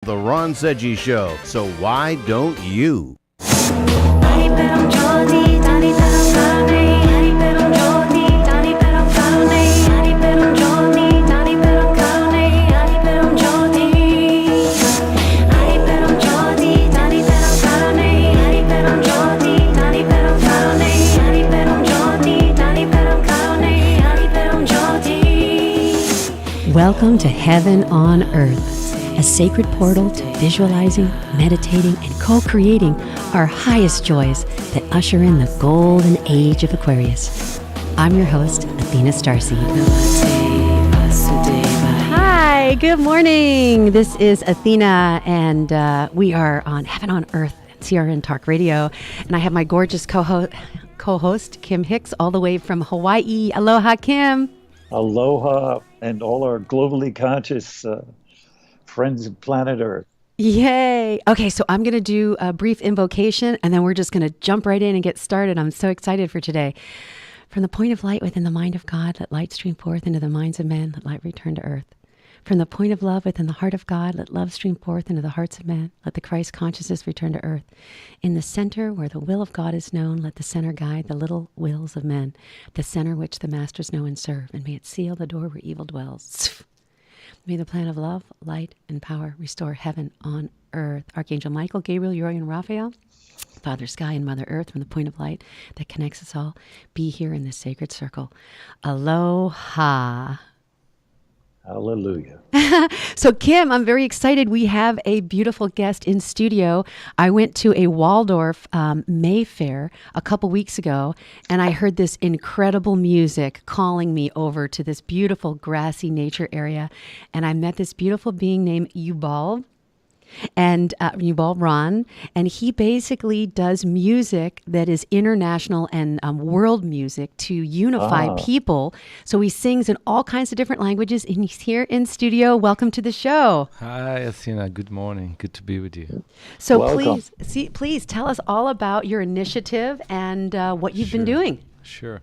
The Ron Sedgy Show. So why don't you? Welcome to Heaven on Earth, a sacred portal to visualizing, meditating, and co-creating our highest joys that usher in the Golden Age of Aquarius. I'm your host, Athena StarSeed. Hi, good morning. This is Athena, and we are on Heaven on Earth, CRN Talk Radio, and I have my gorgeous co-host, Kim Hix, all the way from Hawaii. Aloha, Kim. Aloha, and all our globally conscious friends of planet Earth. Yay. Okay, so I'm going to do a brief invocation, and then we're just going to jump right in and get started. I'm so excited for today. From the point of light within the mind of God, let light stream forth into the minds of men, let light return to earth. From the point of love within the heart of God, let love stream forth into the hearts of men, let the Christ consciousness return to earth. In the center where the will of God is known, let the center guide the little wills of men, the center which the masters know and serve, and may it seal the door where evil dwells. May the plan of love, light, and power restore heaven on earth. Archangel Michael, Gabriel, Uriel, and Raphael, Father Sky and Mother Earth, from the point of light that connects us all, be here in this sacred circle. Aloha. Hallelujah. So, Kim, I'm very excited. We have a beautiful guest in studio. I went to a Waldorf Mayfair a couple weeks ago, and I heard this incredible music calling me over to this beautiful grassy nature area. And I met this beautiful being named Yuval. And Yuval Ron, and he basically does music that is international and world music to unify people. So he sings in all kinds of different languages, and he's here in studio. Welcome to the show. Hi, Athena. Good morning. Good to be with you. So Welcome. please tell us all about your initiative and what you've been doing. Sure.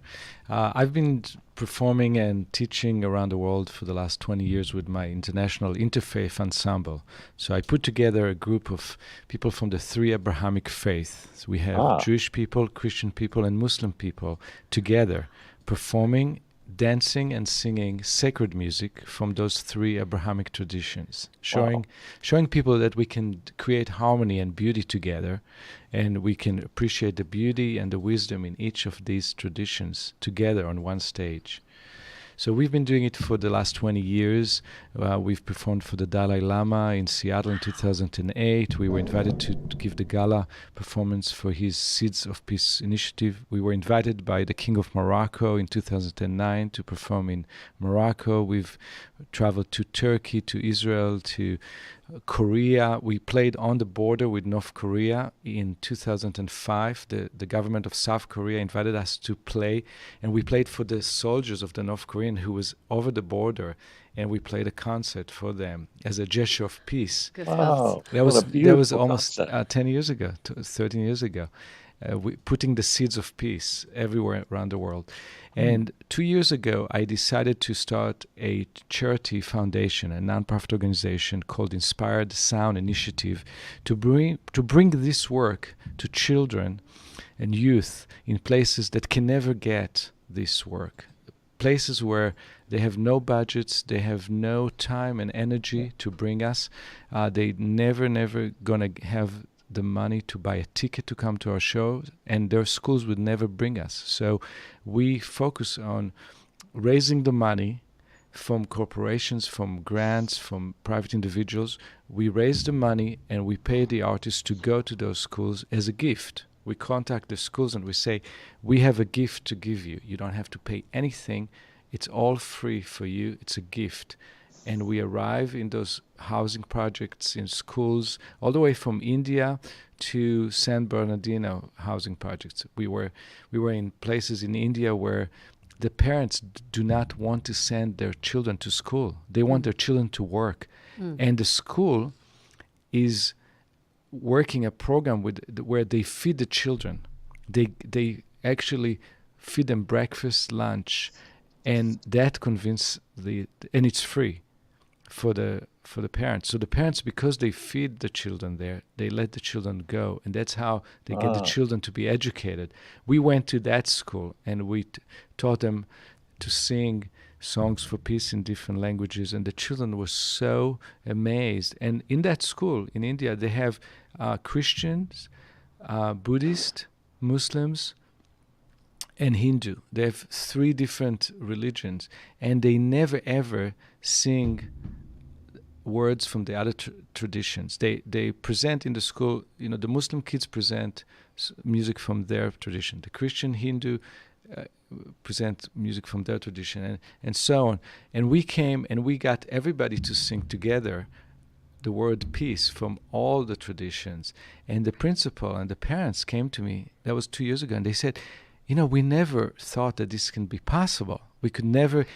I've been performing and teaching around the world for the last 20 years with my international interfaith ensemble. So I put together a group of people from the three Abrahamic faiths. So we have Jewish people, Christian people, and Muslim people together performing, dancing, and singing sacred music from those three Abrahamic traditions, showing people that we can create harmony and beauty together, and we can appreciate the beauty and the wisdom in each of these traditions together on one stage. So we've been doing it for the last 20 years. We've performed for the Dalai Lama in Seattle in 2008. We were invited to give the gala performance for his Seeds of Peace initiative. We were invited by the King of Morocco in 2009 to perform in Morocco. We've traveled to Turkey, to Israel, to Korea. We played on the border with North Korea in 2005. The government of South Korea invited us to play, and we played for the soldiers of the North Korean who was over the border, and we played a concert for them as a gesture of peace. Wow. That was almost 10 years ago, 13 years ago. Putting the seeds of peace everywhere around the world. And 2 years ago, I decided to start a charity foundation, a nonprofit organization called Inspired Sound Initiative, to bring this work to children and youth in places that can never get this work. Places where they have no budgets, they have no time and energy to bring us. They never gonna have the money to buy a ticket to come to our show, and their schools would never bring us. So we focus on raising the money from corporations, from grants, from private individuals. We raise the money and we pay the artists to go to those schools as a gift. We contact the schools and we say, we have a gift to give you. You don't have to pay anything. It's all free for you. It's a gift. And we arrive in those housing projects in schools, all the way from India to San Bernardino housing projects. We were in places in India where the parents do not want to send their children to school. They want their children to work. And the school is working a program where they feed the children. They actually feed them breakfast, lunch, and that convinces and it's free. for the parents. So the parents, because they feed the children there, they let the children go, and that's how they get the children to be educated. We went to that school, and we taught them to sing songs for peace in different languages, and the children were so amazed. And in that school in India, they have Christians, Buddhist, Muslims, and Hindu. They have 3 different religions, and they never ever sing words from the other traditions. They present in the school, the Muslim kids present music from their tradition. The Christian, Hindu present music from their tradition, and so on. And we came and we got everybody to sing together the word peace from all the traditions. And the principal and the parents came to me, that was 2 years ago, and they said, we never thought that this can be possible. We could never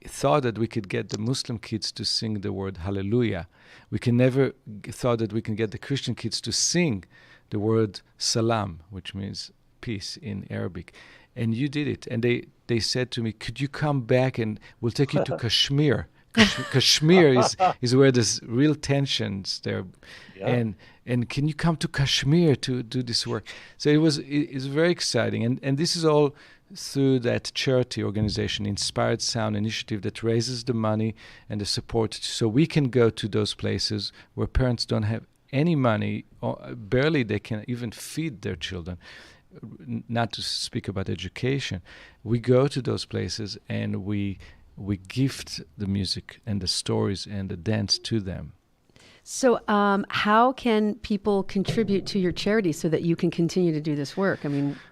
thought that we could get the Muslim kids to sing the word hallelujah. We can never thought that we can get the Christian kids to sing the word salam, which means peace in Arabic. And you did it. And they said to me, could you come back and we'll take you to Kashmir. Kashmir is where there's real tensions there. Yeah. And can you come to Kashmir to do this work? So it's very exciting. And this is all through that charity organization, Inspired Sound Initiative, that raises the money and the support so we can go to those places where parents don't have any money, or barely they can even feed their children, not to speak about education. We go to those places and we gift the music and the stories and the dance to them. So how can people contribute to your charity so that you can continue to do this work?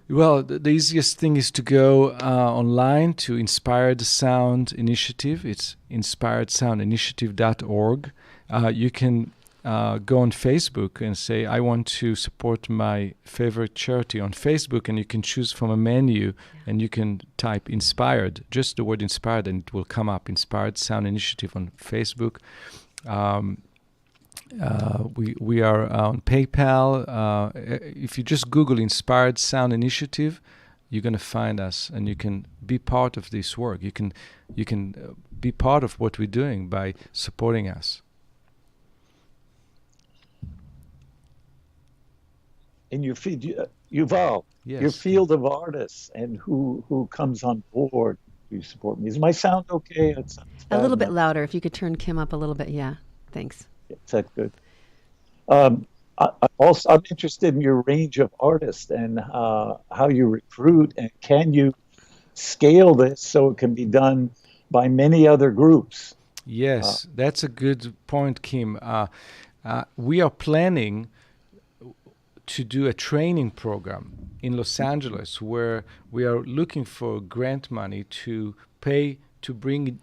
Well, the easiest thing is to go online to Inspired Sound Initiative. It's inspiredsoundinitiative.org. You can go on Facebook and say, I want to support my favorite charity on Facebook, and you can choose from a menu, and you can type Inspired, just the word Inspired, and it will come up, Inspired Sound Initiative on Facebook. We are on PayPal. If you just Google Inspired Sound Initiative, you're going to find us, and you can be part of this work. You can be part of what we're doing by supporting us. And your Yuval, yes, your field of artists, and who comes on board to support me. Is my sound okay? A little bit louder. If you could turn Kim up a little bit. Yeah, thanks. Is that good? I'm interested in your range of artists and how you recruit, and can you scale this so it can be done by many other groups? Yes, that's a good point, Kim. We are planning to do a training program in Los Angeles where we are looking for grant money to pay to bring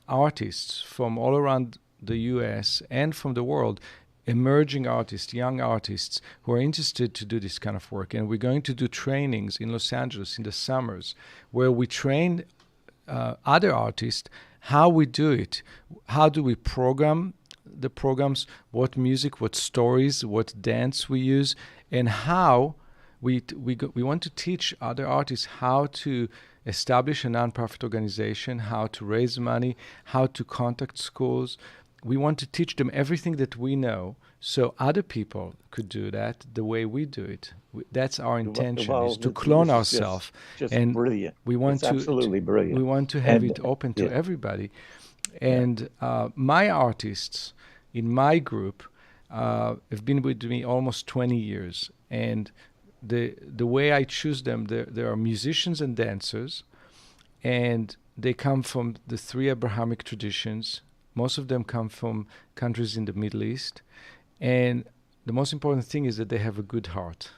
artists from all around the US and from the world, emerging artists, young artists who are interested to do this kind of work. And we're going to do trainings in Los Angeles in the summers where we train other artists how we do it. How do we program the programs, what music, what stories, what dance we use, and how we want to teach other artists how to establish a nonprofit organization, how to raise money, how to contact schools. We want to teach them everything that we know so other people could do that the way we do it. That's our intention, is to clone ourselves. Just and brilliant. We want it's absolutely brilliant. We want to have it open to everybody. And my artists in my group have been with me almost 20 years. And the way I choose them, there are musicians and dancers, and they come from the 3 Abrahamic traditions. Most of them come from countries in the Middle East. And the most important thing is that they have a good heart.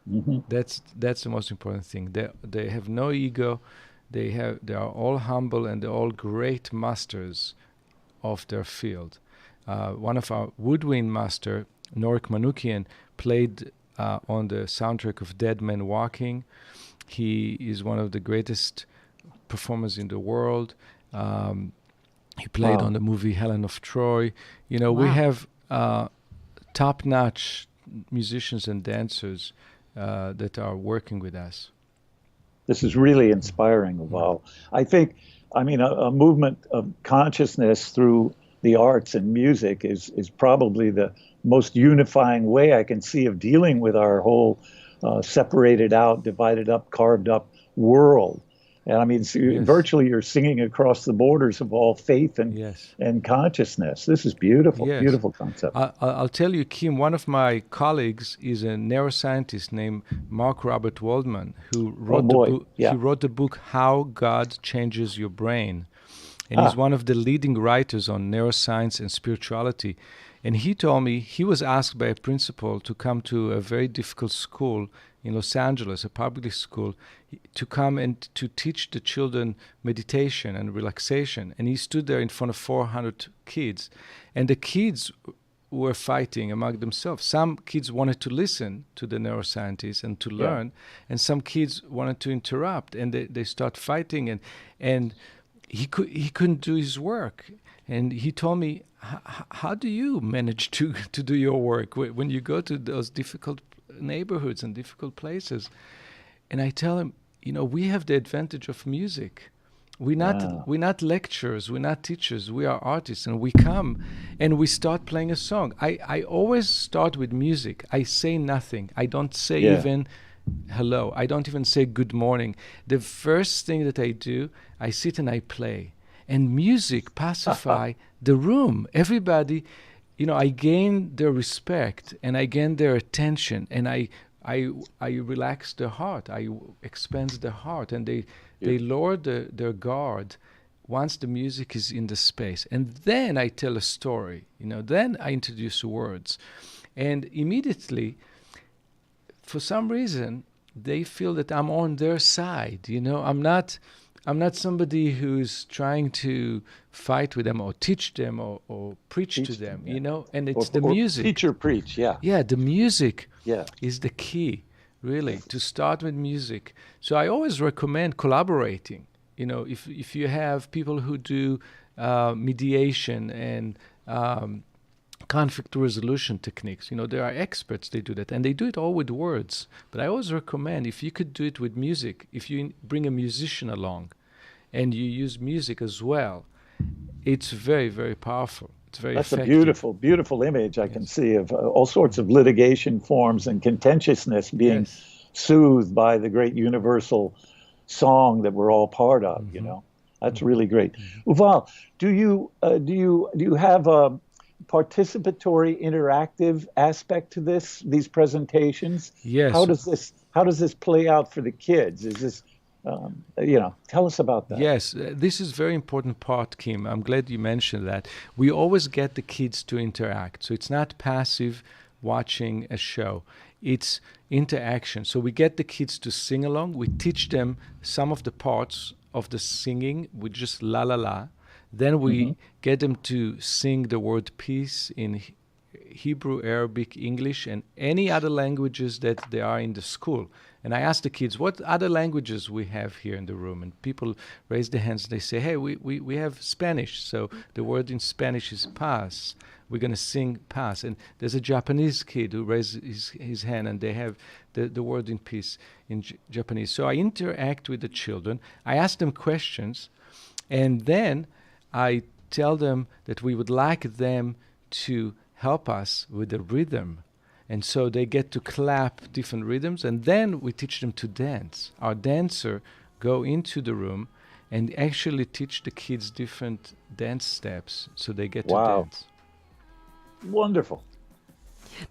Mm-hmm. That's the most important thing. They have no ego. They are all humble, and they're all great masters of their field. One of our woodwind master, Norik Manukian, played on the soundtrack of Dead Man Walking. He is one of the greatest performers in the world. He played on the movie Helen of Troy. We have top-notch musicians and dancers that are working with us. This is really inspiring. Wow. I think, a movement of consciousness through the arts and music is probably the most unifying way I can see of dealing with our whole separated out, divided up, carved up world. And I mean, virtually you're singing across the borders of all faith and consciousness. This is beautiful, beautiful concept. I'll tell you, Kim, one of my colleagues is a neuroscientist named Mark Robert Waldman, who wrote the book How God Changes Your Brain. And he's one of the leading writers on neuroscience and spirituality. And he told me he was asked by a principal to come to a very difficult school in Los Angeles, a public school, to come and to teach the children meditation and relaxation. And he stood there in front of 400 kids. And the kids were fighting among themselves. Some kids wanted to listen to the neuroscientists and to learn, and some kids wanted to interrupt, and they start fighting, and he couldn't do his work. And he told me, how do you manage to do your work when you go to those difficult neighborhoods and difficult places? And I tell him, we have the advantage of music. We're not lecturers, we're not teachers, we are artists, and we come and we start playing a song. I always start with music. I say nothing. I don't say even hello. I don't even say good morning. The first thing that I do, I sit and I play. And music pacify the room. Everybody, I gain their respect and I gain their attention, and I relax their heart. I expand their heart, and they lower their guard once the music is in the space. And then I tell a story. Then I introduce words, and immediately, for some reason, they feel that I'm on their side. I'm not somebody who's trying to fight with them or teach them or preach to them, and it's the music. Teach or preach, Yeah, the music is the key, really, to start with music. So I always recommend collaborating. If you have people who do mediation and conflict resolution techniques, there are experts, they do that, and they do it all with words. But I always recommend, if you could do it with music, if you bring a musician along and you use music as well, it's very, very powerful. It's very effective. A beautiful, beautiful image I can see of all sorts of litigation forms and contentiousness being soothed by the great universal song that we're all part of. That's really great. Yuval, do you have a participatory, interactive aspect to these presentations? Yes. How does this play out for the kids? Is this tell us about that. Yes, this is very important part, Kim. I'm glad you mentioned that. We always get the kids to interact. So it's not passive watching a show. It's interaction. So we get the kids to sing along. We teach them some of the parts of the singing with just la la la. Then we get them to sing the word peace in Hebrew, Arabic, English, and any other languages that they are in the school. And I ask the kids, what other languages we have here in the room? And people raise their hands. They say, hey, we have Spanish. So the word in Spanish is paz. We're going to sing paz. And there's a Japanese kid who raised his hand, and they have the word in peace in Japanese. So I interact with the children. I ask them questions, and then I tell them that we would like them to help us with the rhythm. And so they get to clap different rhythms, and then we teach them to dance. Our dancer go into the room and actually teach the kids different dance steps so they get to dance. Wonderful.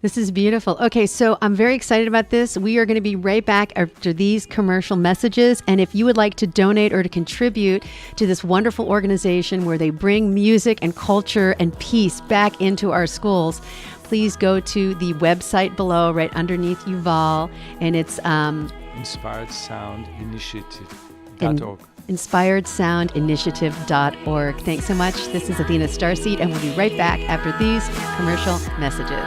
This is beautiful. Okay, so I'm very excited about this. We are going to be right back after these commercial messages. And if you would like to donate or to contribute to this wonderful organization where they bring music and culture and peace back into our schools, please go to the website below, right underneath Yuval, and it's InspiredSoundInitiative.org. InspiredSoundInitiative.org. Thanks so much. This is Athena StarSeed, and we'll be right back after these commercial messages.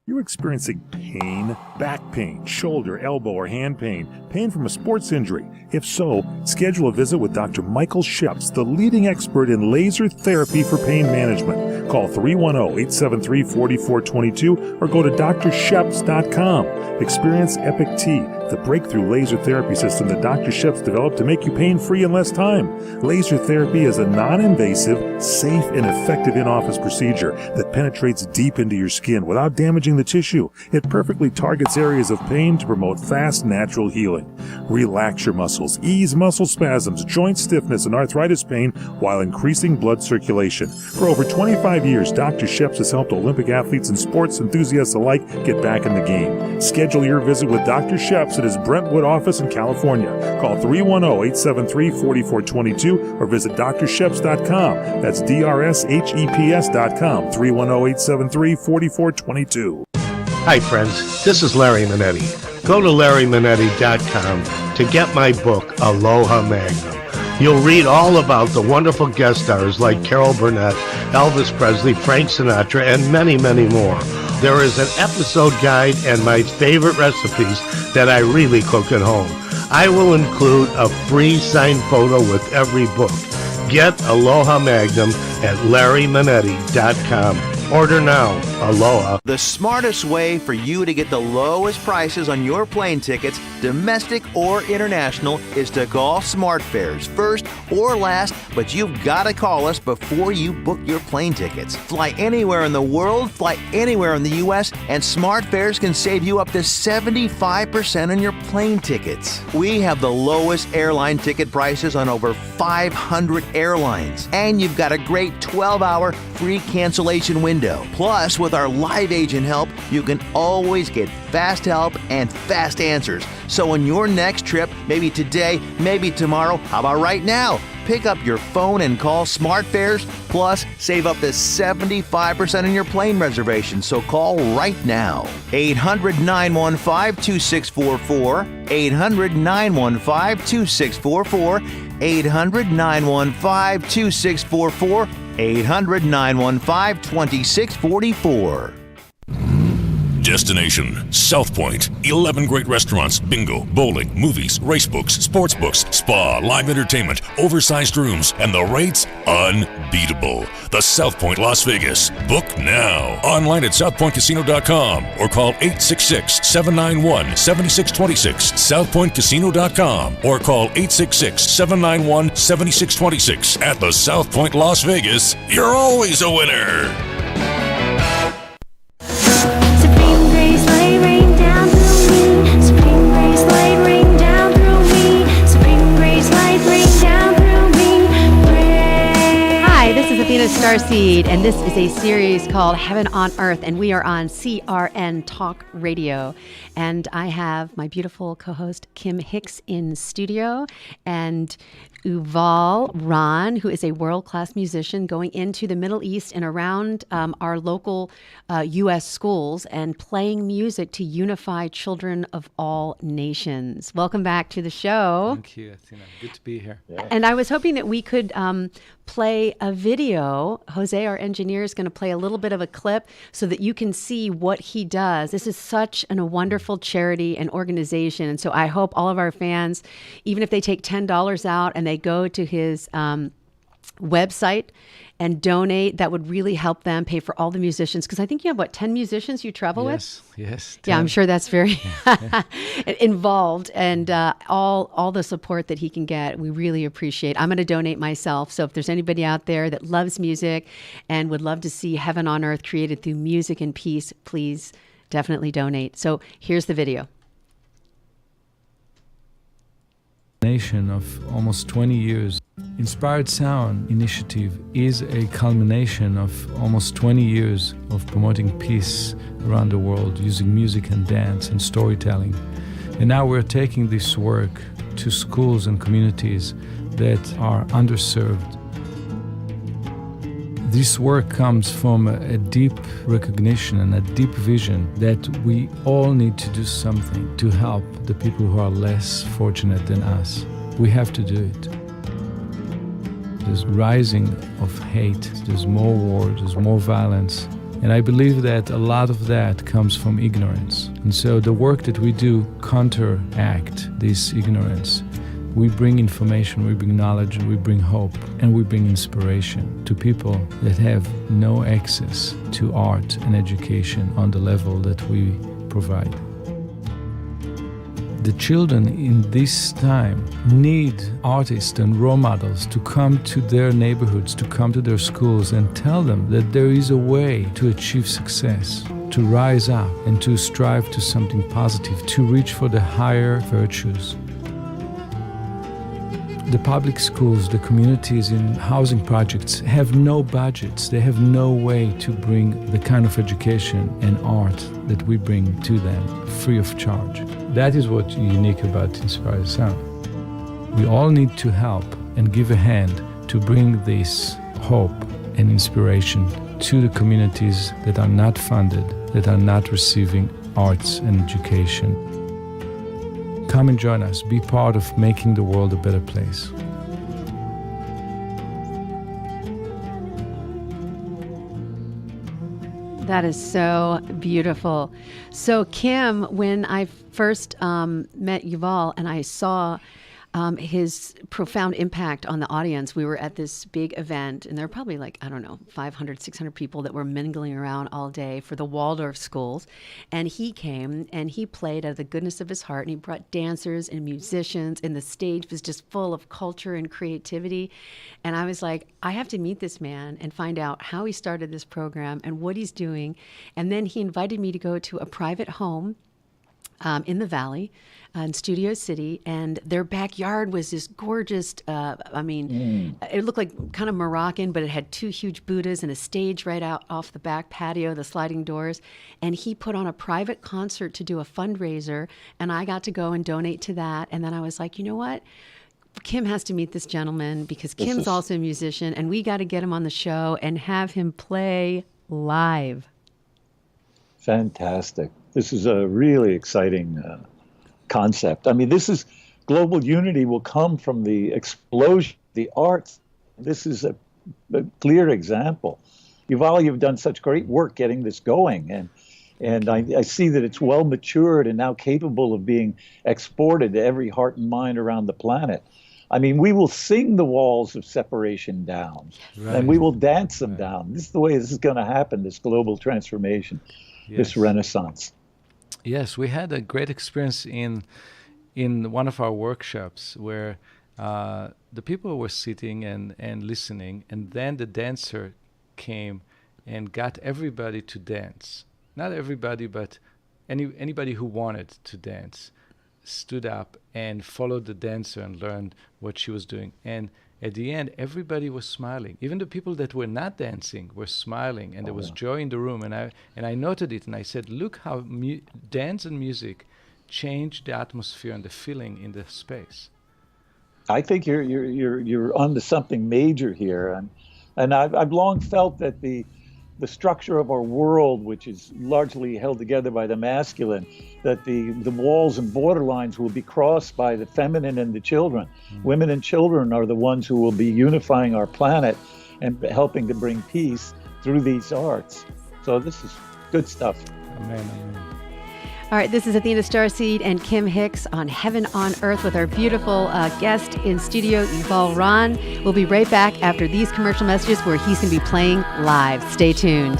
You're experiencing pain, back pain, shoulder, elbow, or hand pain, pain from a sports injury? If so, schedule a visit with Dr. Michael Sheps, the leading expert in laser therapy for pain management. Call 310-873-4422 or go to drsheps.com. Experience Epic T, the breakthrough laser therapy system that Dr. Sheps developed to make you pain-free in less time. Laser therapy is a non-invasive, safe, and effective in-office procedure that penetrates deep into your skin without damaging the tissue. It perfectly targets areas of pain to promote fast, natural healing. Relax your muscles, ease muscle spasms, joint stiffness, and arthritis pain while increasing blood circulation. For over 25 years, Dr. Sheps has helped Olympic athletes and sports enthusiasts alike get back in the game. Schedule your visit with Dr. Sheps at his Brentwood office in California. Call 310-873-4422 or visit drsheps.com. That's DRSHEPS.com, 310-873-4422. Hi, friends. This is Larry Manetti. Go to LarryManetti.com to get my book, Aloha Magnum. You'll read all about the wonderful guest stars like Carol Burnett, Elvis Presley, Frank Sinatra, and many, many more. There is an episode guide and my favorite recipes that I really cook at home. I will include a free signed photo with every book. Get Aloha Magnum at LarryManetti.com. Order now. Aloha. The smartest way for you to get the lowest prices on your plane tickets, domestic or international, is to call SmartFares first or last, but you've got to call us before you book your plane tickets. Fly anywhere in the world, fly anywhere in the U.S., and SmartFares can save you up to 75% on your plane tickets. We have the lowest airline ticket prices on over 500 airlines, and you've got a great 12-hour free cancellation window. Plus, with our live agent help, you can always get fast help and fast answers. So on your next trip, maybe today, maybe tomorrow, how about right now? Pick up your phone and call SmartFares, plus save up to 75% on your plane reservation. So call right now. 800-915-2644, 800-915-2644, 800-915-2644, 800-915-2644. Destination South Point. 11 great restaurants, bingo, bowling, movies, race books, sports books, spa, live entertainment, oversized rooms, and the rates unbeatable. The South Point Las Vegas. Book now. Online at southpointcasino.com or call 866-791-7626. southpointcasino.com or call 866-791-7626. At the South Point Las Vegas, you're always a winner. Athena StarSeed, and this is a series called Heaven on Earth, and we are on CRN Talk Radio. And I have my beautiful co-host Kim Hix in studio, and Yuval Ron, who is a world-class musician going into the Middle East and around our local U.S. schools and playing music to unify children of all nations. Welcome back to the show. Thank you, Athena. Good to be here. Yeah. And I was hoping that we could play a video. Jose, our engineer, is going to play a little bit of a clip so that you can see what he does. This is such a wonderful charity and organization. And so I hope all of our fans, even if they take $10 out and they go to his website and donate, that would really help them pay for all the musicians. Because I think you have, 10 musicians you travel with? Yes. 10. Yeah, I'm sure that's very involved, and all the support that he can get, we really appreciate. I'm going to donate myself. So if there's anybody out there that loves music and would love to see heaven on earth created through music and peace, please definitely donate. So here's the video. Nation of almost 20 years. Inspired Sound initiative is a culmination of almost 20 years of promoting peace around the world using music and dance and storytelling. And now we're taking this work to schools and communities that are underserved. This work comes from a deep recognition and a deep vision that we all need to do something to help the people who are less fortunate than us. We have to do it. There's rising of hate, there's more war, there's more violence, And I believe that a lot of that comes from ignorance. And so the work that we do counteract this ignorance. We bring information, we bring knowledge, and we bring hope, and we bring inspiration to people that have no access to art and education on the level that we provide. The children in this time need artists and role models to come to their neighborhoods, to come to their schools and tell them that there is a way to achieve success, to rise up and to strive to something positive, to reach for the higher virtues. The public schools, the communities in housing projects have no budgets. They have no way to bring the kind of education and art that we bring to them free of charge. That is what's unique about Inspire the Sound. We all need to help and give a hand to bring this hope and inspiration to the communities that are not funded, that are not receiving arts and education. Come and join us. Be part of making the world a better place. That is so beautiful. So, Kim, when I first met Yuval and I saw his profound impact on the audience, we were at this big event, and there were probably 500, 600 people that were mingling around all day for the Waldorf schools. And he came and he played out of the goodness of his heart, and he brought dancers and musicians, and the stage was just full of culture and creativity. And I was like, I have to meet this man and find out how he started this program and what he's doing. And then he invited me to go to a private home in the Valley, in Studio City, and their backyard was this gorgeous, it looked like kind of Moroccan, but it had two huge Buddhas and a stage right out off the back patio, the sliding doors, and he put on a private concert to do a fundraiser, and I got to go and donate to that. And then I was like, you know what? Kim has to meet this gentleman because Kim's also a musician, and we got to get him on the show and have him play live. Fantastic. This is a really exciting concept. I mean, global unity will come from the explosion of the arts. This is a clear example. Yuval, you've done such great work getting this going, and I see that it's well matured and now capable of being exported to every heart and mind around the planet. I mean, we will sing the walls of separation down, and we will dance them down. This is the way this is going to happen, this global transformation, this renaissance. Yes, we had a great experience in one of our workshops where the people were sitting and listening, and then the dancer came and got everybody to dance. Not everybody, but anybody who wanted to dance stood up and followed the dancer and learned what she was doing. And at the end, everybody was smiling. Even the people that were not dancing were smiling, and there was joy in the room. And I noted it, and I said, look how dance and music change the atmosphere and the feeling in the space. I think you're onto something major here, and I've long felt that the structure of our world, which is largely held together by the masculine, that the walls and borderlines will be crossed by the feminine and the children. Women and children are the ones who will be unifying our planet and helping to bring peace through these arts. So this is good stuff. Amen. All right, this is Athena StarSeed and Kim Hix on Heaven on Earth with our beautiful guest in studio, Yuval Ron. We'll be right back after these commercial messages where he's going to be playing live. Stay tuned.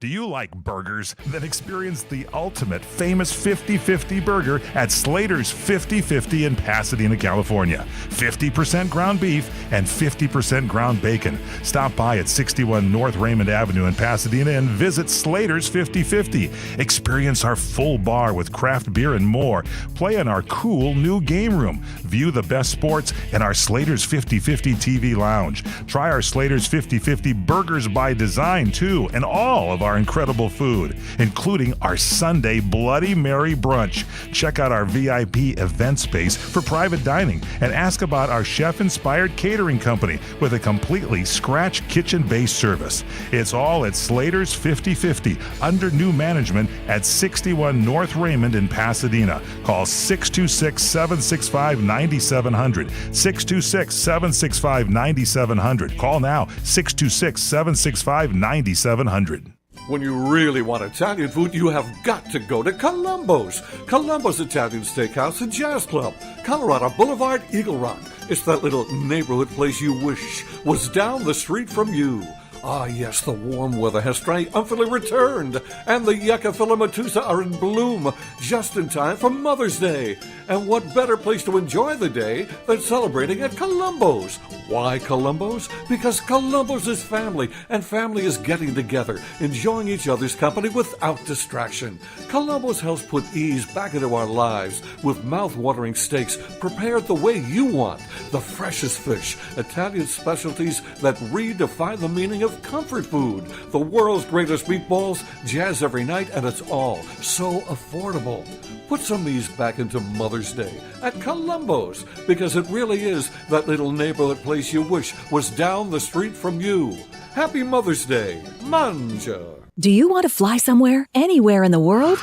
Do you like burgers? Then experience the ultimate famous 50-50 burger at Slater's 50-50 in Pasadena, California. 50% ground beef and 50% ground bacon. Stop by at 61 North Raymond Avenue in Pasadena and visit Slater's 50-50. Experience our full bar with craft beer and more. Play in our cool new game room. View the best sports in our Slater's 50-50 TV lounge. Try our Slater's 50-50 burgers by design too, and all of our incredible food, including our Sunday Bloody Mary brunch. Check out our VIP event space for private dining and ask about our chef-inspired catering company with a completely scratch kitchen-based service. It's all at Slater's 50-50 under new management at 61 North Raymond in Pasadena. Call 626-765-9700. 626-765-9700. Call now, 626-765-9700. When you really want Italian food, you have got to go to Columbo's. Columbo's Italian Steakhouse and Jazz Club, Colorado Boulevard, Eagle Rock. It's that little neighborhood place you wish was down the street from you. Ah, yes, the warm weather has triumphantly returned, and the yucca filamatusa are in bloom just in time for Mother's Day. And what better place to enjoy the day than celebrating at Columbo's? Why Columbo's? Because Columbo's is family, and family is getting together, enjoying each other's company without distraction. Columbo's helps put ease back into our lives with mouth-watering steaks prepared the way you want, the freshest fish, Italian specialties that redefine the meaning of comfort food, the world's greatest meatballs, jazz every night, and it's all so affordable. Put some ease back into Mother's Day at Columbo's, because it really is that little neighborhood place you wish was down the street from you. Happy Mother's Day. Mangia. Do you want to fly somewhere, anywhere in the world?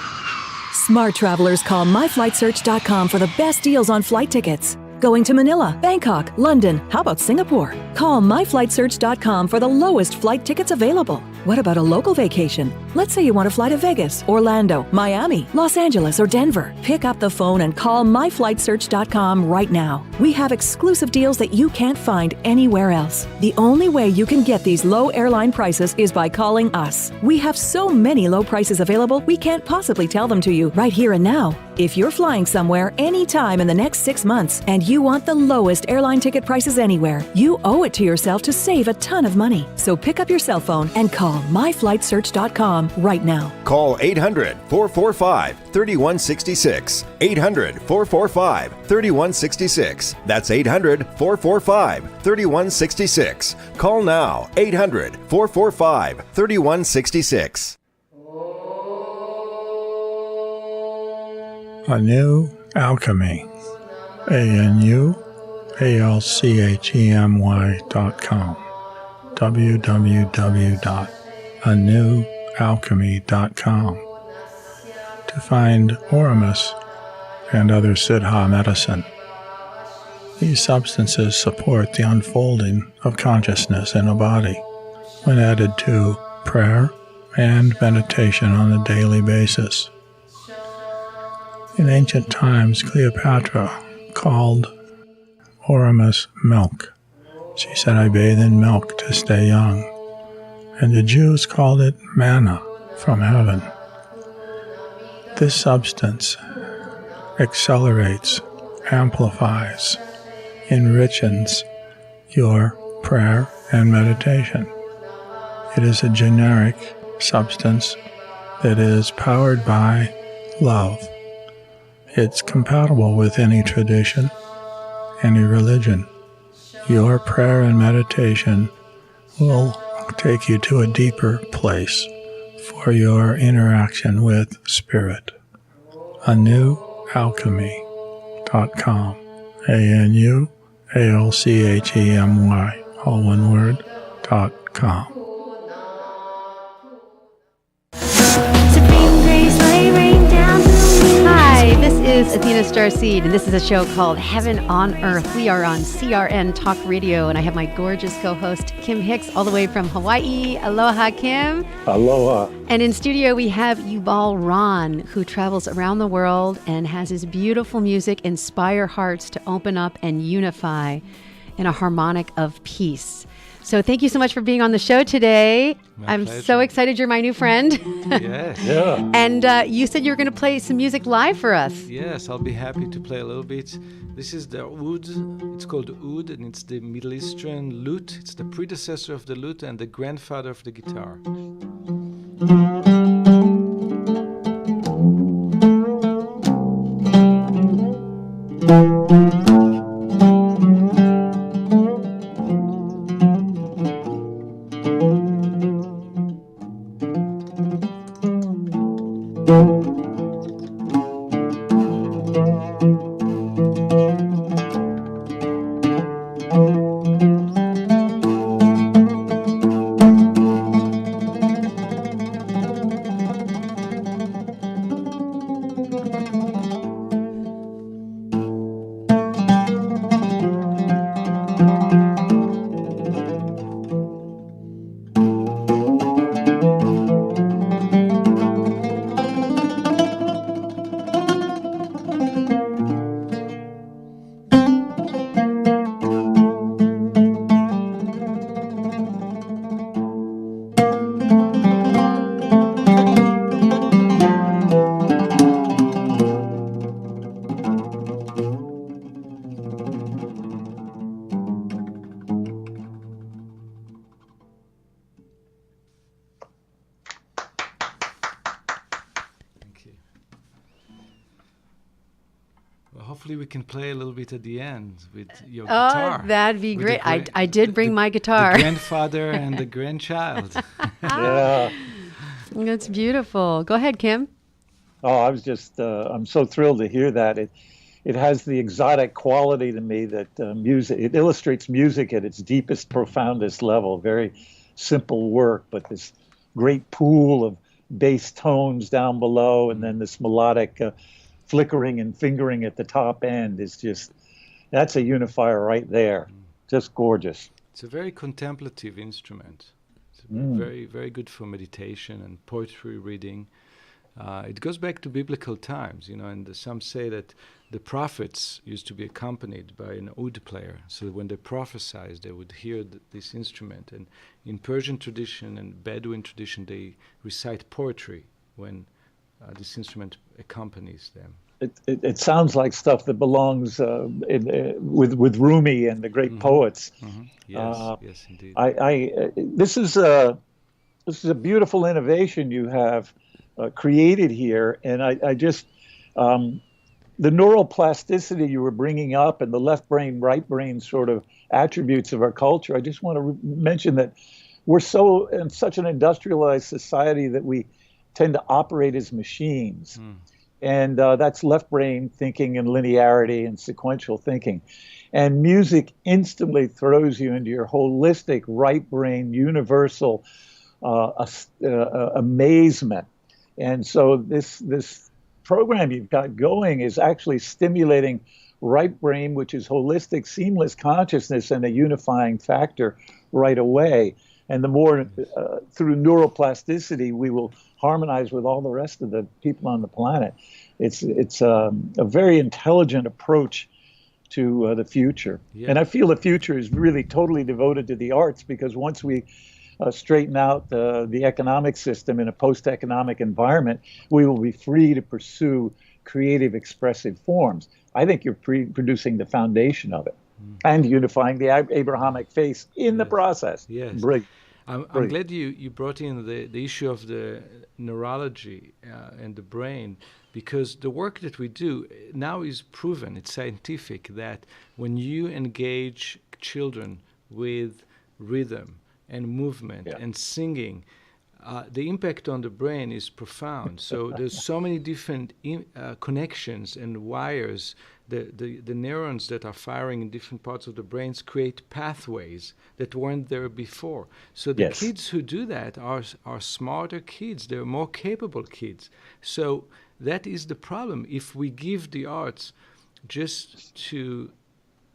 Smart travelers call myflightsearch.com for the best deals on flight tickets. Going to Manila, Bangkok, London, how about Singapore? Call myflightsearch.com for the lowest flight tickets available. What about a local vacation? Let's say you want to fly to Vegas, Orlando, Miami, Los Angeles, or Denver. Pick up the phone and call myflightsearch.com right now. We have exclusive deals that you can't find anywhere else. The only way you can get these low airline prices is by calling us. We have so many low prices available, we can't possibly tell them to you right here and now. If you're flying somewhere anytime in the next 6 months and you want the lowest airline ticket prices anywhere, you owe it to yourself to save a ton of money. So pick up your cell phone and call myflightsearch.com right now. Call 800-445-3166. 800-445-3166. That's 800-445-3166. Call now. 800-445-3166. A New Alchemy. ANUALCHEMY.com. www.anewalchemy.com to find Oramus and other Siddha medicine. These substances support the unfolding of consciousness in a body when added to prayer and meditation on a daily basis. In ancient times, Cleopatra called Oramus milk. She said, "I bathe in milk to stay young." And the Jews called it manna from heaven. This substance accelerates, amplifies, enriches your prayer and meditation. It is a generic substance that is powered by love. It's compatible with any tradition, any religion. Your prayer and meditation will take you to a deeper place for your interaction with Spirit. ANewAlchemy.com. ANUALCHEMY, all one word, .com. Hi, this is Athena StarSeed, and this is a show called Heaven on Earth. We are on CRN Talk Radio, and I have my gorgeous co-host, Kim Hix, all the way from Hawaii. Aloha, Kim. Aloha. And in studio, we have Yuval Ron, who travels around the world and has his beautiful music inspire hearts to open up and unify in a harmonic of peace. So thank you so much for being on the show today. I'm so excited you're my new friend. Yes. Yeah. And you said you were going to play some music live for us. Yes, I'll be happy to play a little bit. This is the oud. It's called oud, and it's the Middle Eastern lute. It's the predecessor of the lute and the grandfather of the guitar. hopefully we can play a little bit at the end with your guitar. Oh, that'd be With great. the I did bring my guitar. The grandfather and the grandchild. Yeah. That's beautiful. Go ahead, Kim. Oh, I was just, I'm so thrilled to hear that. It has the exotic quality to me that music, it illustrates music at its deepest, profoundest level. Very simple work, but this great pool of bass tones down below, and then this melodic flickering and fingering at the top end is just, that's a unifier right there. Just gorgeous. It's a very contemplative instrument. It's very, very good for meditation and poetry reading. It goes back to biblical times, and some say that the prophets used to be accompanied by an oud player. So that when they prophesied, they would hear this instrument. And in Persian tradition and Bedouin tradition, they recite poetry when this instrument accompanies them. It sounds like stuff that belongs with Rumi and the great poets. Mm-hmm. Yes, yes, indeed. This is a beautiful innovation you have created here, and I just the neuroplasticity you were bringing up and the left brain, right brain sort of attributes of our culture. I just want to mention that we're so in such an industrialized society that we tend to operate as machines. And that's left brain thinking and linearity and sequential thinking. And music instantly throws you into your holistic right brain, universal amazement. And so this program you've got going is actually stimulating right brain, which is holistic, seamless consciousness and a unifying factor right away. And the more through neuroplasticity, we will harmonize with all the rest of the people on the planet. It's a very intelligent approach to the future. Yeah. And I feel the future is really totally devoted to the arts, because once we straighten out the economic system in a post-economic environment, we will be free to pursue creative, expressive forms. I think you're producing the foundation of it and unifying the Abrahamic faith in the process. Yes. Brilliant. I'm glad you brought in the issue of the neurology and the brain, because the work that we do now is proven, it's scientific, that when you engage children with rhythm and movement and singing, the impact on the brain is profound. So there's so many different connections and wires. The neurons that are firing in different parts of the brains create pathways that weren't there before. So the kids who do that are smarter kids. They're more capable kids. So that is the problem. If we give the arts just to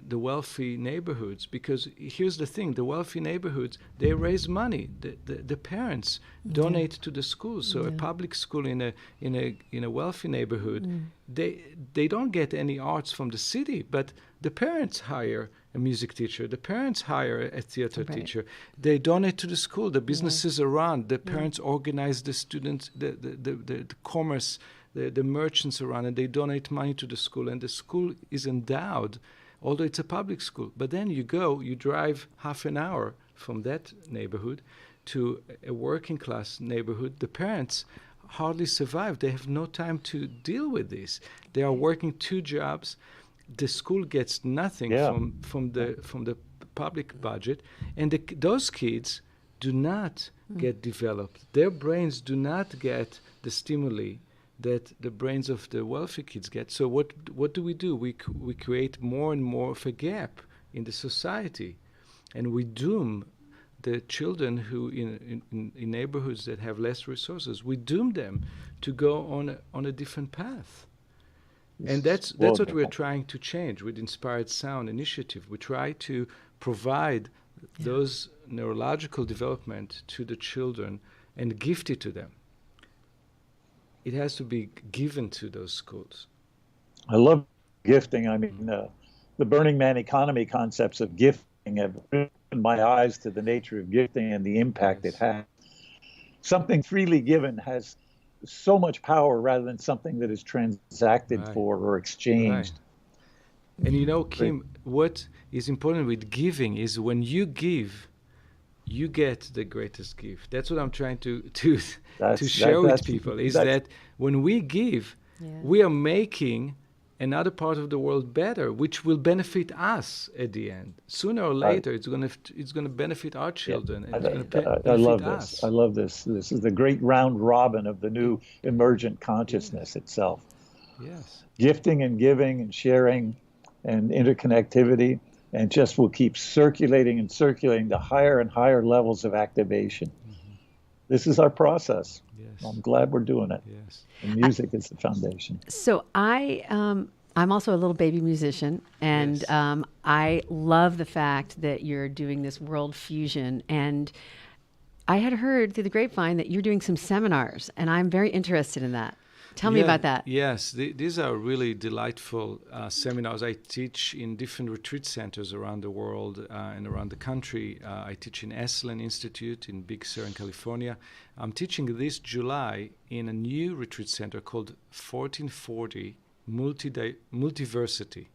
the wealthy neighborhoods, because here's the thing, the wealthy neighborhoods, they raise money. The parents donate to the schools. So a public school in a wealthy neighborhood, they don't get any arts from the city, but the parents hire a music teacher, the parents hire a theater teacher, they donate to the school, the businesses around, the parents organize the students, the commerce, the merchants around, and they donate money to the school, and the school is endowed, although it's a public school. But then you drive half an hour from that neighborhood to a working class neighborhood. The parents hardly survive. They have no time to deal with this. They are working 2 jobs. The school gets nothing from the public budget, and those kids do not get developed. Their brains do not get the stimuli that the brains of the wealthy kids get. So what do? We create more and more of a gap in the society, and we doom the children who in neighborhoods that have less resources. We doom them to go on a different path. And that's what we're trying to change with Inspired Sound Initiative. We try to provide those neurological development to the children and gift it to them. It has to be given to those schools. I love gifting. I mean, the Burning Man economy concepts of gifting have opened my eyes to the nature of gifting and the impact it has. Something freely given has so much power rather than something that is transacted for or exchanged. And Kim, what is important with giving is when you give, you get the greatest gift. That's what I'm trying to share with people, is that when we give, we are making another part of the world better, which will benefit us at the end. Sooner or later, it's gonna benefit our children. Yeah. And it's gonna I benefit love us. this. I love this. This is the great round robin of the new emergent consciousness itself. Yes. Gifting and giving and sharing and interconnectivity, and just will keep circulating and circulating to higher and higher levels of activation. This is our process. Yes. I'm glad we're doing it. Yes. And music is the foundation. So I'm also a little baby musician, and Yes. I love the fact that you're doing this world fusion. And I had heard through the grapevine that you're doing some seminars, and I'm very interested in that. Tell me about that. Yes, these are really delightful seminars. I teach in different retreat centers around the world and around the country. I teach in Esalen Institute in Big Sur in California. I'm teaching this July in a new retreat center called 1440 Multiversity.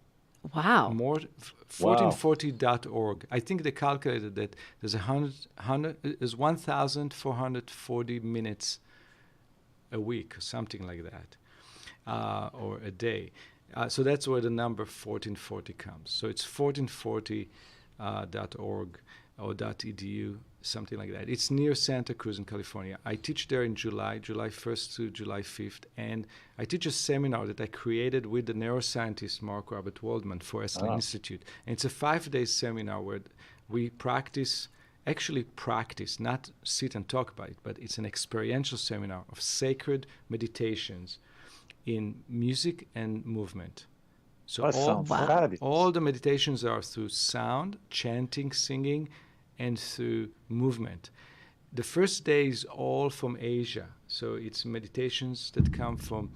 Wow. 1440.org. I think they calculated that there's 1,440 minutes a week or something like that, or a day. So that's where the number 1440 comes. So it's 1440.org or .edu, something like that. It's near Santa Cruz in California. I teach there in July 1st to July 5th, and I teach a seminar that I created with the neuroscientist Mark Robert Waldman for Esalen Institute. And it's a 5-day seminar where we actually practice, not sit and talk about it, but it's an experiential seminar of sacred meditations in music and movement. So all the meditations are through sound, chanting, singing, and through movement. The first day is all from Asia. So it's meditations that come from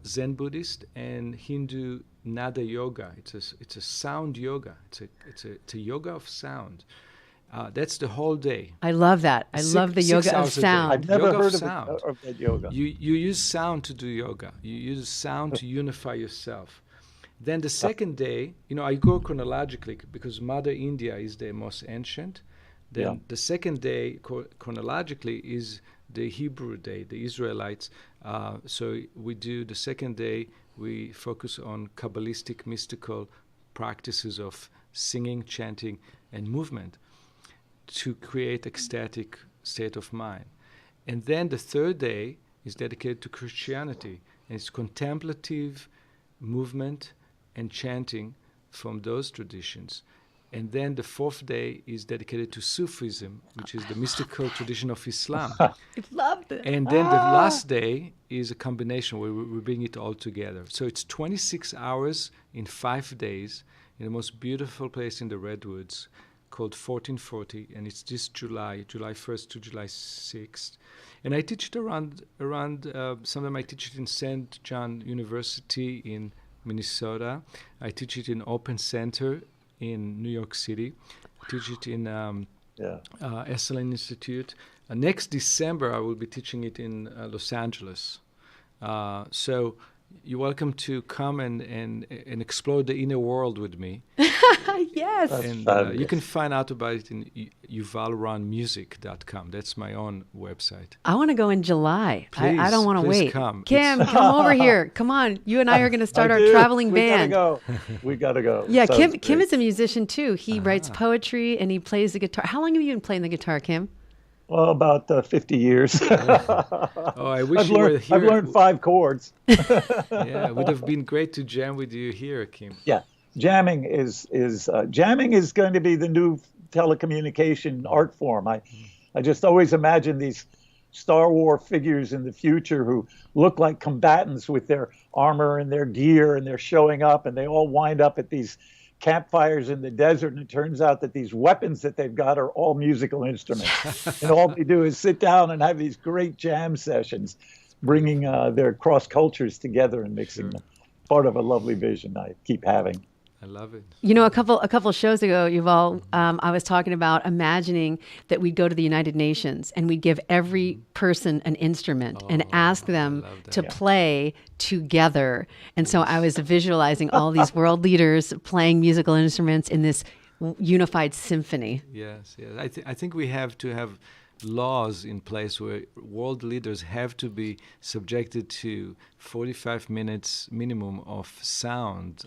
Zen Buddhist and Hindu Nada yoga. It's a sound yoga. It's a yoga of sound. That's the whole day. I love that. I love the yoga of sound. I've never heard of that yoga. You use sound to do yoga. You use sound to unify yourself. Then the second day, I go chronologically because Mother India is the most ancient. Then the second day, chronologically, is the Hebrew day, the Israelites. So we do the second day, we focus on Kabbalistic, mystical practices of singing, chanting, and movement to create ecstatic state of mind. And then the third day is dedicated to Christianity. And it's contemplative movement and chanting from those traditions. And then the fourth day is dedicated to Sufism, which is the mystical tradition of Islam. I love it. And then the last day is a combination where we bring it all together. So it's 26 hours in 5 days in the most beautiful place in the Redwoods called 1440, and it's this July 1st to July 6th. And I teach it around sometimes I teach it in St. John University in Minnesota. I teach it in Open Center in New York City. I teach it in Esalen Institute. Next December, I will be teaching it in Los Angeles. So you're welcome to come and explore the inner world with me. Yes. And you can find out about it in yuvalronmusic.com. That's my own website. I want to go in July. Please, I don't want to wait. Come. Kim, come over here. Come on. You and I are going to start our traveling band. We got to go. Yeah, Kim is a musician too. He writes poetry and he plays the guitar. How long have you been playing the guitar, Kim? Well, about 50 years. I wish were here. I've learned 5 chords. Yeah, it would have been great to jam with you here, Kim. Yeah, jamming is going to be the new telecommunication art form. I just always imagine these Star Wars figures in the future who look like combatants with their armor and their gear, and they're showing up, and they all wind up at these campfires in the desert, and it turns out that these weapons that they've got are all musical instruments. And all they do is sit down and have these great jam sessions, bringing their cross cultures together and mixing them. Part of a lovely vision I keep having. I love it. A couple shows ago, Yuval, I was talking about imagining that we'd go to the United Nations and we'd give every person an instrument and ask them to play together. And so I was visualizing all these world leaders playing musical instruments in this unified symphony. Yes. I think we have to have laws in place where world leaders have to be subjected to 45 minutes minimum of sound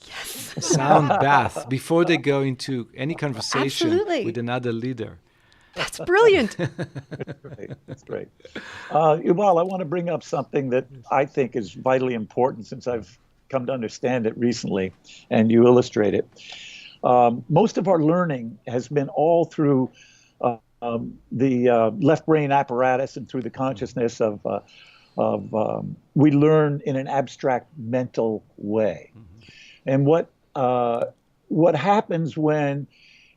bath before they go into any conversation Absolutely. with another leader. That's brilliant. That's great. Yuval, I want to bring up something that I think is vitally important since I've come to understand it recently, and you illustrate it. Most of our learning has been all through the left brain apparatus and through the consciousness of we learn in an abstract mental way. And what happens when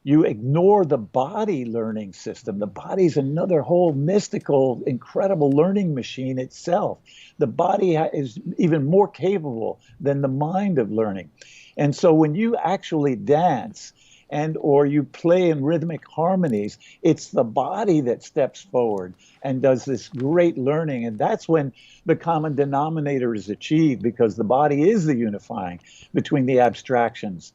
you ignore the body learning system? The body's another whole mystical, incredible learning machine itself. The body is even more capable than the mind of learning. And so when you actually dance and or you play in rhythmic harmonies, it's the body that steps forward and does this great learning. And that's when the common denominator is achieved, because the body is the unifying between the abstractions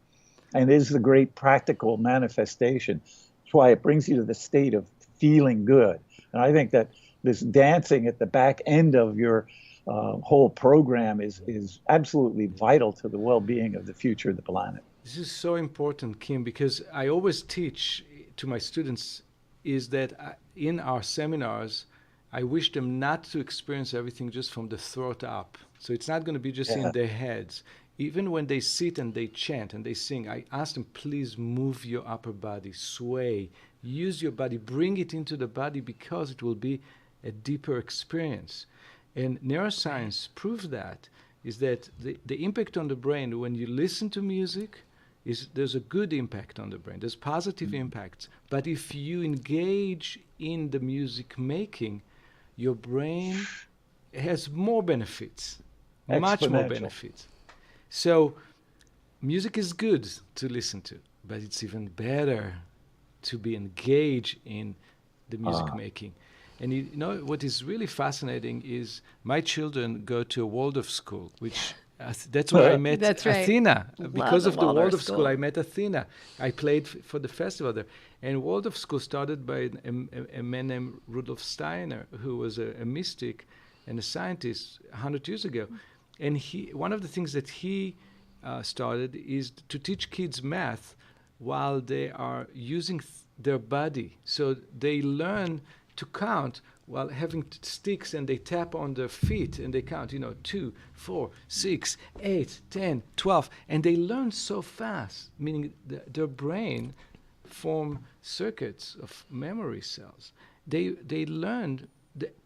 and is the great practical manifestation. That's why it brings you to the state of feeling good. And I think that this dancing at the back end of your whole program is absolutely vital to the well-being of the future of the planet. This is so important, Kim, because I always teach to my students is that in our seminars, I wish them not to experience everything just from the throat up. So it's not going to be just in their heads. Even when they sit and they chant and they sing, I ask them, please move your upper body, sway, use your body, bring it into the body, because it will be a deeper experience. And neuroscience proves that, is that the impact on the brain when you listen to music, there's a good impact on the brain. There's positive impacts. But if you engage in the music making, your brain has more benefits, much more benefits. So music is good to listen to, but it's even better to be engaged in the music making. And you know what is really fascinating is my children go to a Waldorf school, which that's where I met Athena. Because of the Waldorf school, I met Athena. I played for the festival there. And Waldorf school started by a man named Rudolf Steiner, who was a mystic and a scientist 100 years ago. And one of the things that he started is to teach kids math while they are using their body. So they learn to count while having sticks, and they tap on their feet and they count, 2, 4, 6, 8, 10, 12. And they learn so fast, meaning their brain form circuits of memory cells. They learned.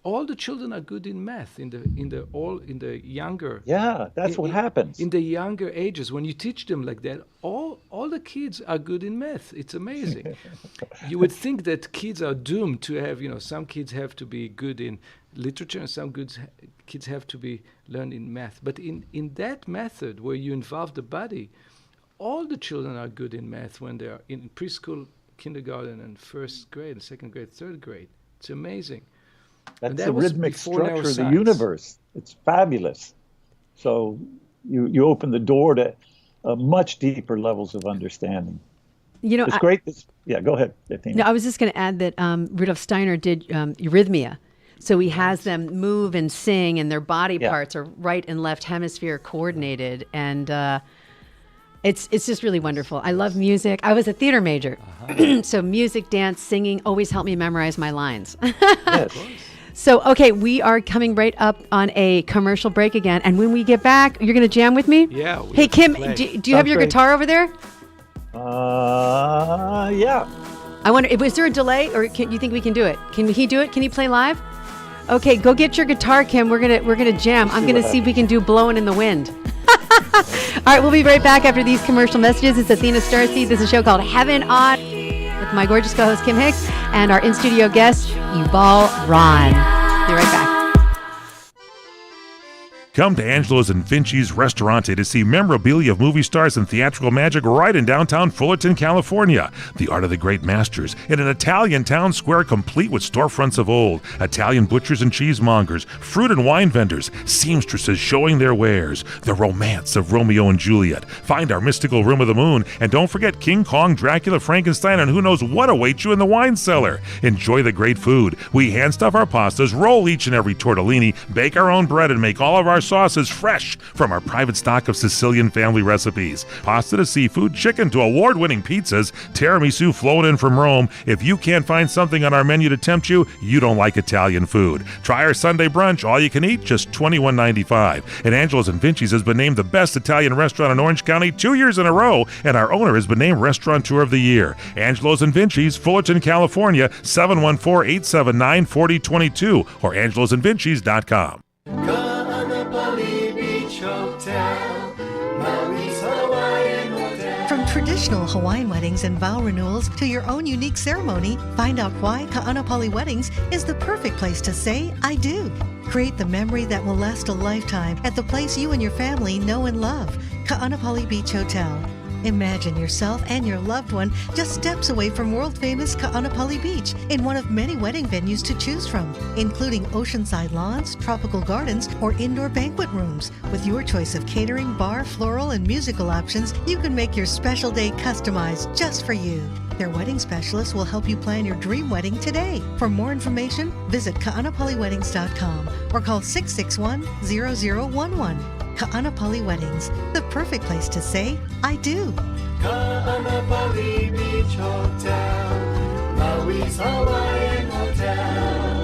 All the children are good in math in the younger. Yeah, that's what happens in the younger ages. When you teach them like that, all the kids are good in math. It's amazing. You would think that kids are doomed to have, some kids have to be good in literature and some kids have to be learned in math. But in that method where you involve the body, all the children are good in math when they are in preschool, kindergarten, and first grade, second grade, third grade. It's amazing. That's the rhythmic structure of the universe. It's fabulous. So you open the door to much deeper levels of understanding. It's great. Go ahead, Athena. No, I was just going to add that Rudolf Steiner did eurythmia. So he has them move and sing, and their body parts are right and left hemisphere coordinated. And it's just really wonderful. I love music. I was a theater major. So music, dance, singing always helped me memorize my lines. Yes. So, okay, we are coming right up on a commercial break again. And when we get back, you're going to jam with me? Yeah. Hey, Kim, do you have your guitar over there? Yeah. I wonder, is there a delay, or do you think we can do it? Can he do it? Can he play live? Okay, go get your guitar, Kim. We're gonna jam. I'm going to see if we can do Blowing in the Wind. All right, we'll be right back after these commercial messages. It's Athena StarSeed. This is a show called Heaven on, with my gorgeous co-host Kim Hix and our in-studio guest Yuval Ron. Be right back. Come to Angelo's and Vinci's Restaurante to see memorabilia of movie stars and theatrical magic right in downtown Fullerton, California. The art of the great masters in an Italian town square complete with storefronts of old, Italian butchers and cheesemongers, fruit and wine vendors, seamstresses showing their wares, the romance of Romeo and Juliet. Find our mystical Room of the Moon, and don't forget King Kong, Dracula, Frankenstein, and who knows what awaits you in the wine cellar. Enjoy the great food. We hand stuff our pastas, roll each and every tortellini, bake our own bread, and make all of our sauces fresh from our private stock of Sicilian family recipes. Pasta to seafood, chicken to award-winning pizzas, tiramisu flown in from Rome. If you can't find something on our menu to tempt you, you don't like Italian food. Try our Sunday brunch, all you can eat, just $21.95. And Angelo's and Vinci's has been named the best Italian restaurant in Orange County 2 years in a row, and our owner has been named Restaurateur of the Year. Angelo's and Vinci's, Fullerton, California, 714-879-4022 or angelosandvinci's.com. From traditional Hawaiian weddings and vow renewals to your own unique ceremony, find out why Ka'anapali Weddings is the perfect place to say, I do. Create the memory that will last a lifetime at the place you and your family know and love, Ka'anapali Beach Hotel. Imagine yourself and your loved one just steps away from world-famous Ka'anapali Beach in one of many wedding venues to choose from, including oceanside lawns, tropical gardens, or indoor banquet rooms. With your choice of catering, bar, floral, and musical options, you can make your special day customized just for you. Their wedding specialist will help you plan your dream wedding today. For more information, visit ka'anapaliweddings.com or call 661-0011. Ka'anapali Weddings, the perfect place to say, I do. Ka'anapali Beach Hotel, Maui's Hawaiian Hotel.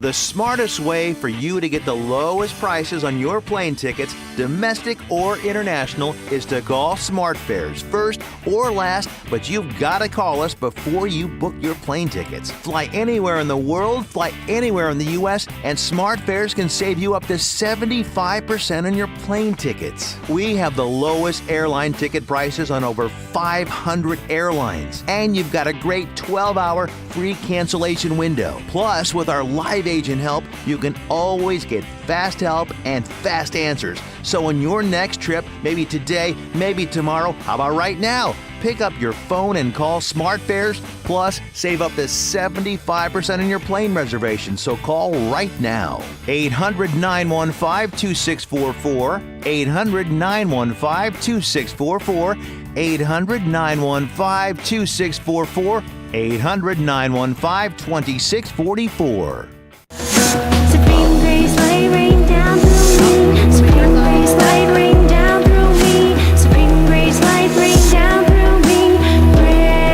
The smartest way for you to get the lowest prices on your plane tickets, domestic or international, is to call SmartFares first or last, but you've got to call us before you book your plane tickets. Fly anywhere in the world, fly anywhere in the U.S., and SmartFares can save you up to 75% on your plane tickets. We have the lowest airline ticket prices on over 500 airlines, and you've got a great 12-hour free cancellation window. Plus, with our live agent help, you can always get fast help and fast answers. So on your next trip, maybe today, maybe tomorrow, how about right now? Pick up your phone and call SmartFares, plus save up to 75% on your plane reservation. So call right now. 800-915-2644, 800-915-2644, 800-915-2644, 800-915-2644. Supreme grace, light rain down through me. Supreme grace, light rain down through me. Supreme grace, light rain down through me.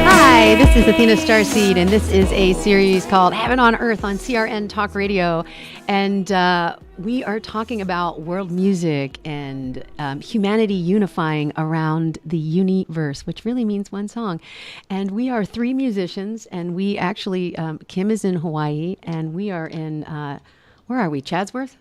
Hi, this is Athena StarSeed, and this is a series called Heaven on Earth on CRN Talk Radio. And we are talking about world music and humanity unifying around the universe, which really means one song. And we are three musicians, and we actually, Kim is in Hawaii, and we are in, where are we, Chatsworth?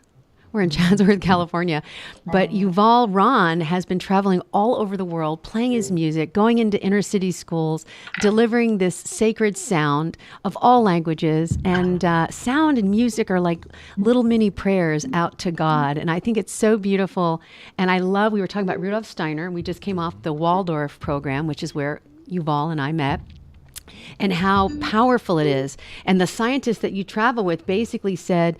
We're in Chatsworth, California. But Yuval Ron has been traveling all over the world, playing his music, going into inner city schools, delivering this sacred sound of all languages. And sound and music are like little mini prayers out to God. And I think it's so beautiful. And I love, we were talking about Rudolf Steiner. We just came off the Waldorf program, which is where Yuval and I met, and how powerful it is. And the scientists that you travel with basically said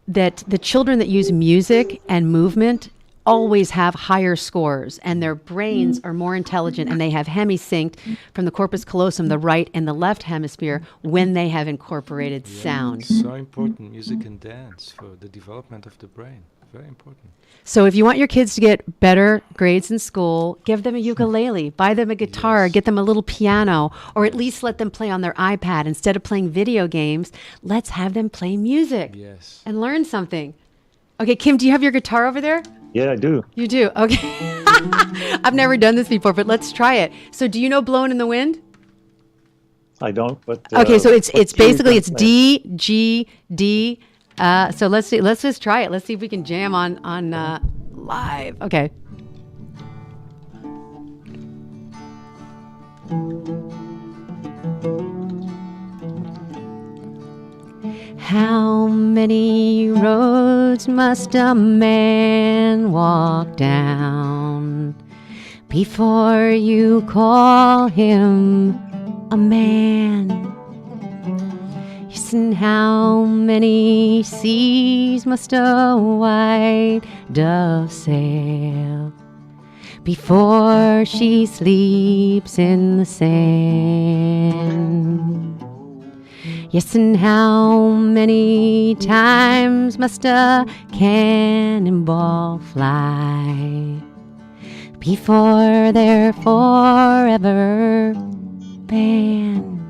that the children that use music and movement always have higher scores, and their brains are more intelligent, and they have hemisynced from the corpus callosum, the right and the left hemisphere, when they have incorporated sound. It's so important, music and dance, for the development of the brain. Very important. So if you want your kids to get better grades in school, give them a ukulele, buy them a guitar, get them a little piano, or at least let them play on their iPad. Instead of playing video games, let's have them play music and learn something. Okay, Kim, do you have your guitar over there? Yeah, I do. You do? Okay. I've never done this before, but let's try it. So do you know Blowin' in the Wind? I don't, but... okay, so it's basically it's D, G, D. So let's see. Let's just try it. Let's see if we can jam on live. Okay. How many roads must a man walk down before you call him a man? Yes, and how many seas must a white dove sail before she sleeps in the sand? Yes, and how many times must a cannonball fly before they're forever banned?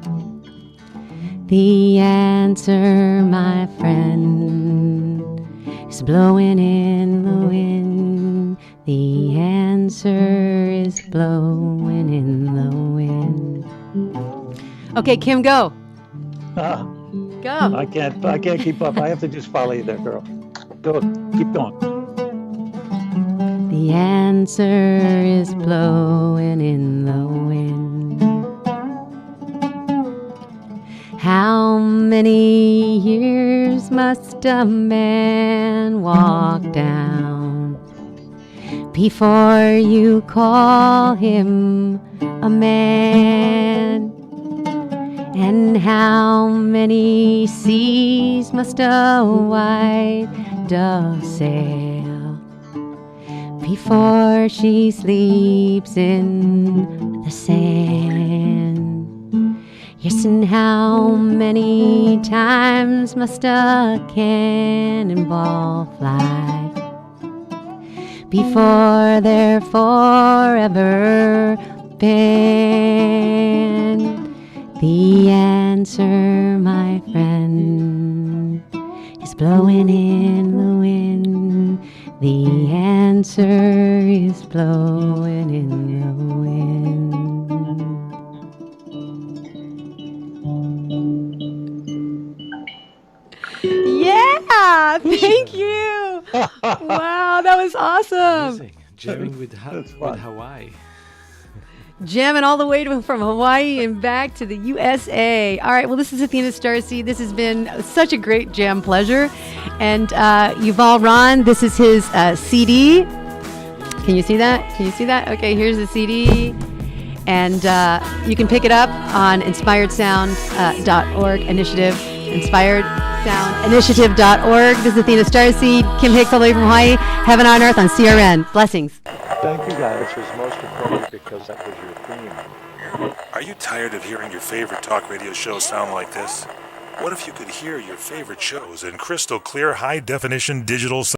The answer, my friend, is blowing in the wind. The answer is blowing in the wind. Okay, Kim, go. Go. I can't keep up. I have to just follow you there, girl. Go. Keep going. The answer is blowing in the wind. How many years must a man walk down before you call him a man? And how many seas must a white dove sail before she sleeps in the sand? Yes, and how many times must a cannonball fly before they're forever banned? The answer, my friend, is blowing in the wind. The answer is blowing in the wind. Yeah! Thank you! Wow, that was awesome! Amazing. Jamming with Hawaii. Jamming all the way from Hawaii and back to the USA. All right, well, this is Athena StarSeed. This has been such a great jam pleasure. And Yuval Ron, this is his CD. Can you see that? Can you see that? Okay, here's the CD. And you can pick it up on inspiredsound.org initiative, inspiredsoundinitiative.org. This is Athena StarSeed, Kim Hix all the way from Hawaii. Heaven on Earth on CRN. Blessings. Thank you, guys. It was most appropriate because that was your theme. Are you tired of hearing your favorite talk radio shows sound like this? What if you could hear your favorite shows in crystal clear, high definition digital sound?